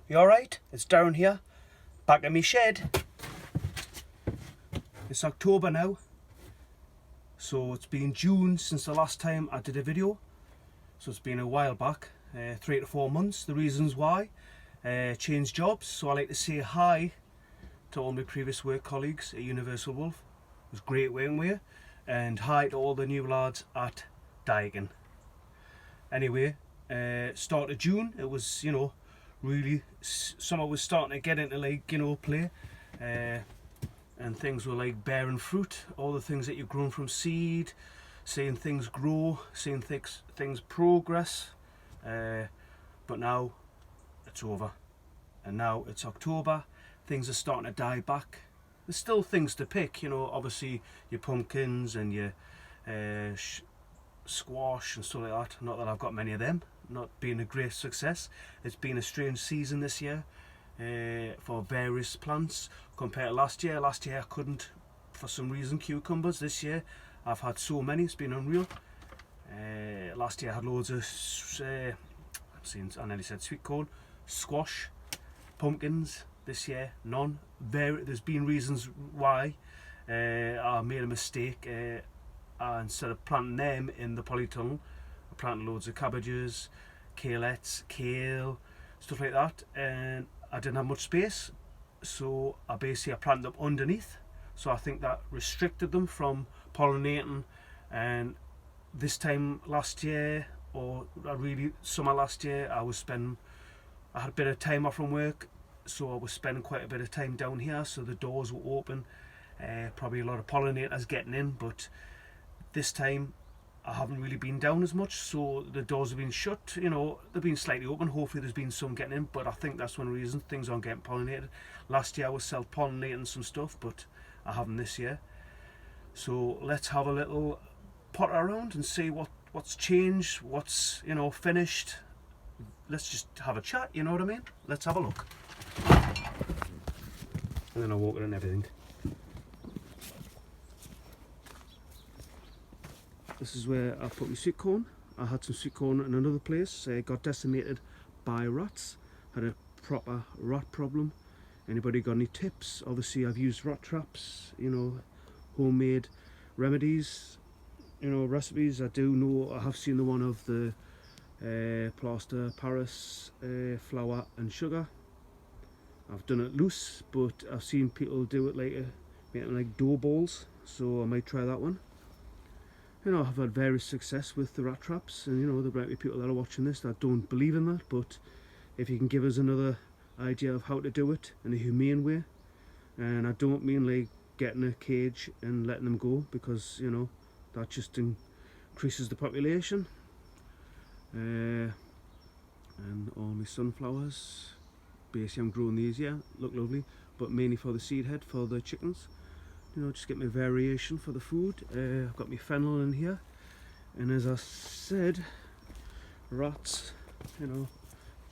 You alright? It's Darren here, back in my shed. It's October now, so it's been June since the last time I did a video, so it's been a while back, 3 to 4 months. The reasons why, changed jobs, so I like to say hi to all my previous work colleagues at Universal Wolf. It was great working with you, and hi to all the new lads at Daikin. Anyway, start of June, it was, really, summer was starting to get into play, and things were like bearing fruit, all the things that you've grown from seed, seeing things grow, seeing things progress, but now it's over, and now it's October, things are starting to die back. There's still things to pick, obviously your pumpkins and your squash and stuff like that. Not that I've got many of them, not being a great success. It's been a strange season this year for various plants compared to last year. Last year I couldn't, for some reason, cucumbers. This year I've had so many, it's been unreal. Last year I had loads of, I nearly said sweet corn, squash, pumpkins. This year none. There's been reasons why I made a mistake. Instead of planting them in the polytunnel, I planted loads of cabbages, kalettes, kale, stuff like that, and I didn't have much space, so I planted them underneath, so I think that restricted them from pollinating. And this time last year, or really summer last year, I had a bit of time off from work, so I was spending quite a bit of time down here, so the doors were open, probably a lot of pollinators getting in, but this time I haven't really been down as much, so the doors have been shut, they've been slightly open. Hopefully there's been some getting in, but I think that's one reason things aren't getting pollinated. Last year I was self-pollinating some stuff, but I haven't this year. So let's have a little potter around and see what's changed, what's finished. Let's just have a chat, you know what I mean? Let's have a look. And then I'll walk it and everything. This is where I put my sweet corn. I had some sweet corn in another place, got decimated by rats, had a proper rat problem. Anybody got any tips? Obviously I've used rat traps, homemade remedies, recipes. I do know, I have seen the one of the plaster Paris, flour and sugar. I've done it loose, but I've seen people do it making like dough balls, so I might try that one. I've had various success with the rat traps, and there might be people that are watching this that don't believe in that, but if you can give us another idea of how to do it in a humane way, and I don't mean like getting a cage and letting them go, because that just increases the population. And all my sunflowers, basically I'm growing these, look lovely, but mainly for the seed head for the chickens. Just get my variation for the food. I've got my fennel in here, and as I said, rats,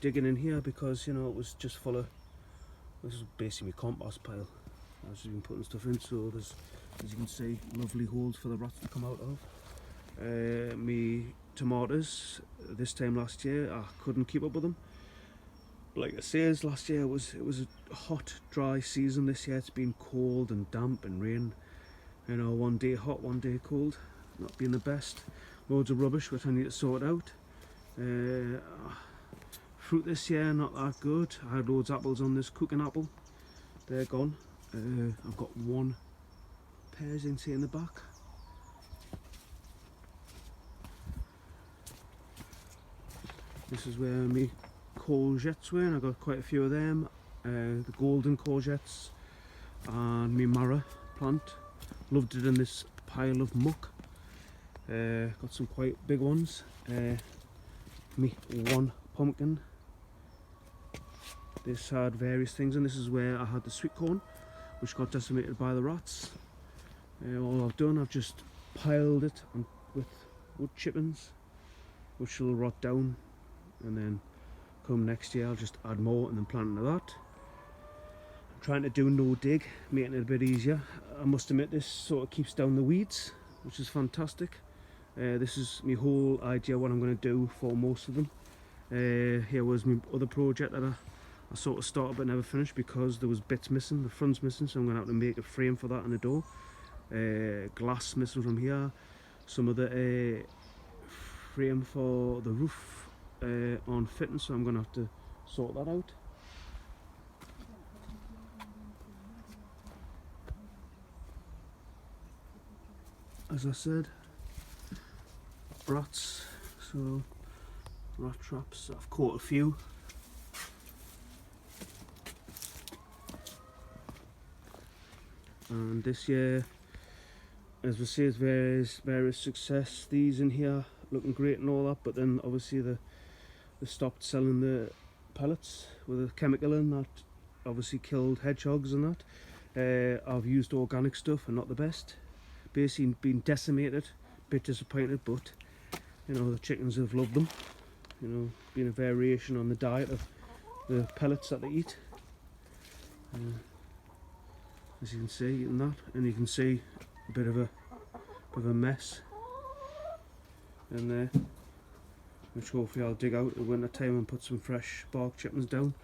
digging in here because it was just full of, this is basically my compost pile. I've just been putting stuff in, so there's, as you can see, lovely holes for the rats to come out of. Me tomatoes, this time last year I couldn't keep up with them. Like I says, last year it was a hot, dry season. This year it's been cold and damp and rain. One day hot, one day cold. Not been the best. Loads of rubbish which I need to sort out. Fruit this year not that good. I had loads of apples on this cooking apple. They're gone. I've got one pears you can see in the back. This is where me courgettes were, and I got quite a few of them, the golden courgettes and my Mara plant. Loved it in this pile of muck. Got some quite big ones. Me one pumpkin. This had various things, and this is where I had the sweet corn which got decimated by the rats. All I've done, I've just piled it with wood chippings which will rot down, and then come next year I'll just add more and then plant into that. I'm trying to do no dig, making it a bit easier. I must admit this sort of keeps down the weeds, which is fantastic. This is my whole idea what I'm going to do for most of them. Here was my other project that I sort of started but never finished because there was bits missing. The front's missing, so I'm going to have to make a frame for that in the door. Glass missing from here. Some of the frame for the roof on fitting, so I'm going to have to sort that out. As I said, rats, so rat traps. I've caught a few. And this year, as we say, is various success. These in here looking great and all that, but then obviously they stopped selling the pellets with a chemical in that obviously killed hedgehogs and that. I've used organic stuff and not the best. Basically been decimated, bit disappointed, but you know, the chickens have loved them. You know, been a variation on the diet of the pellets that they eat. As you can see in that, and you can see a bit of a mess in there, which hopefully I'll dig out at winter time and put some fresh bark chippings down.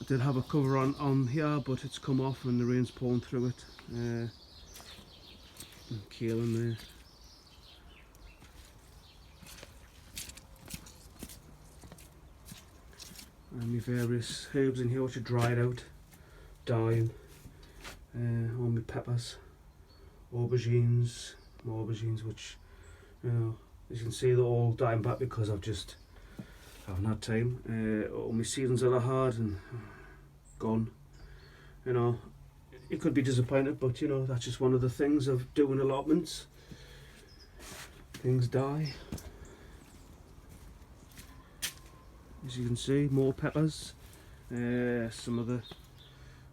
I did have a cover on here, but it's come off and the rain's pouring through it. And kale in there. And my various herbs in here which are dried out, dying. All my peppers, aubergines, more aubergines, which, you know, as you can see, they're all dying back because I haven't had time. All my seedlings that I had and gone. You know, you could be disappointed, but you know, that's just one of the things of doing allotments. Things die. As you can see, more peppers. Some of the,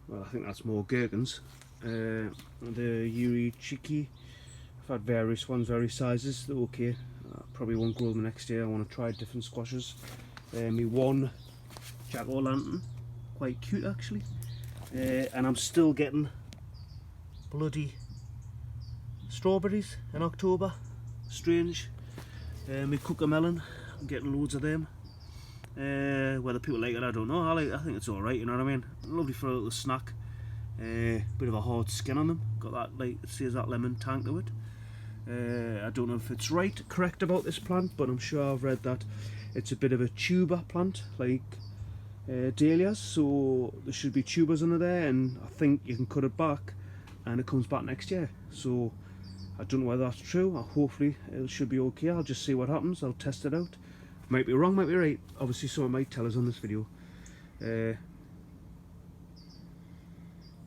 well, I think that's more gherkins. The Yuri Chiki, I've had various ones, various sizes. They're okay. Probably won't grow them next year. I want to try different squashes. Me one jack-o'-lantern, quite cute actually. And I'm still getting bloody strawberries in October. Strange. Me cucamelon, I'm getting loads of them. Whether people like it, I don't know. I think it's alright, you know what I mean? Lovely for a little snack. Bit of a hard skin on them. Got that, like, it says that lemon tang to it. I don't know if it's correct about this plant, but I'm sure I've read that it's a bit of a tuber plant, like dahlias, so there should be tubers under there, and I think you can cut it back and it comes back next year. So I don't know whether that's true. Hopefully it should be okay. I'll just see what happens. I'll test it out. Might be wrong, might be right. Obviously someone might tell us on this video.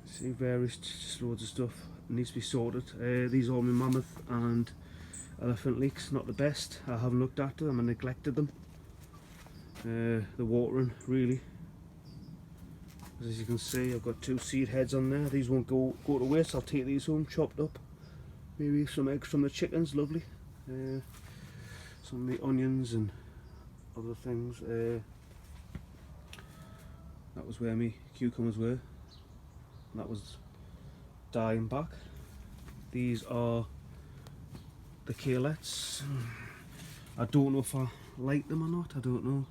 See, various, just loads of stuff needs to be sorted. These are all my mammoth and elephant leeks, not the best. I haven't looked after them and neglected them. The watering, really. As you can see, I've got 2 seed heads on there. These won't go to waste. I'll take these home, chopped up. Maybe some eggs from the chickens, lovely. Some of the onions and other things. That was where my cucumbers were. And that was dying back. These are the kalettes. I don't know if I like them or not, I don't know.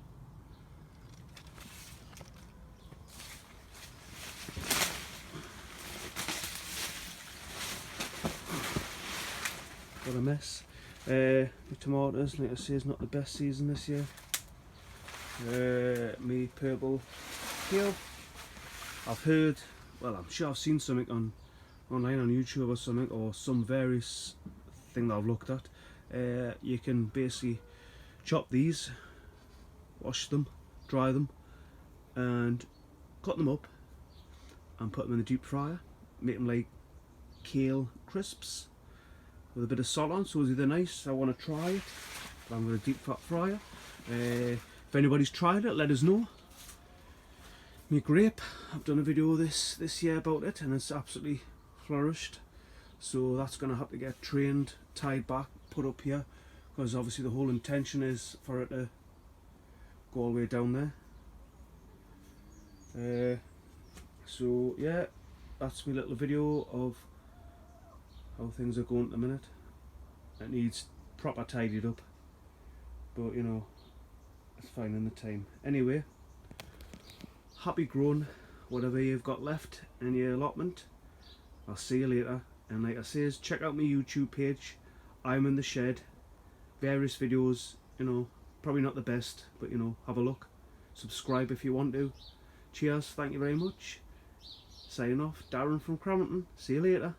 What a mess. The tomatoes, like I say, is not the best season this year. Me purple kale. I've heard, well, I'm sure I've seen something online on YouTube or something, or some various thing that I've looked at. You can basically chop these, wash them, dry them, and cut them up and put them in the deep fryer. Make them like kale crisps with a bit of salt on, so they're nice. I want to try it, but I'm going to deep fat fryer. If anybody's tried it, let us know. My grape, I've done a video this year about it, and it's absolutely flourished. So that's going to have to get trained, tied back, put up here, because obviously the whole intention is for it to go all the way down there. So yeah, that's my little video of how things are going at the minute. It needs proper tidied up, but you know, it's fine in the time. Anyway, happy growing whatever you've got left in your allotment. I'll see you later, and like I says, check out my YouTube page. I'm in the shed, various videos, you know, probably not the best, but you know, have a look, subscribe if you want to. Cheers, thank you very much. Signing off, Darren from Crampton. See you later.